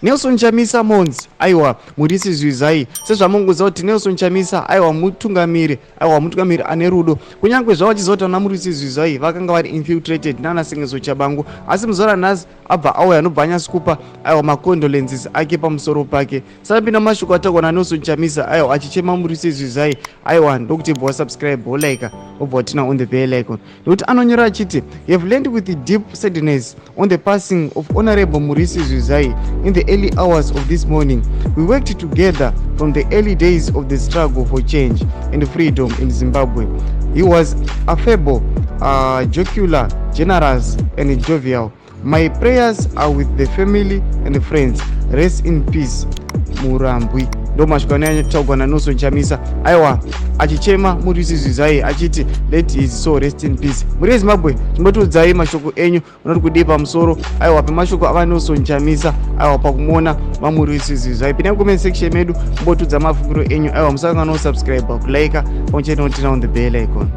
Nelson Chamisa Mons aiwa Murisi Zwizai sezvamunguziva kuti Nelson Chamisa aiwa mutungamiri ane rudo kunyange zvavo chizota na Murisi Zwizai vakanga vari infiltrated nana Sengezo Chabangu asi muzora nhasi abva auya anobhanya skupa aiwa macondolences ake pamusoro pake sapinda mashoko atakwa na Nelson Chamisa aiwa achichema Murisi Zwizai aiwa ndokuti bwa subscribe bolika obva tina on the bell icon nokuti anonyora achiti you have learned with the deep sadness on the passing of Honorable Murisi Zwizai in the early hours of this morning. We worked together from the early days of the struggle for change and freedom in Zimbabwe. He was affable, jocular, generous, and jovial. My prayers are with the family and the friends. Rest in peace, Murambwi. Ndo mashokano yataugwa na Nelson Chamisa aiwa achichema Murisi Zwizai achiti let his soul rest in peace. Muri Zimbabwe timbotudzai mashoko enyu unoti kudii pamusoro aiwa pemashoko ava Nelson Chamisa aiwa pakumona maMurisi Zwizai. Pinai comment section medu mbotudza mafungiro enyu aiwa musakanga no subscribe kulike pamwe chete notina on the bell icon.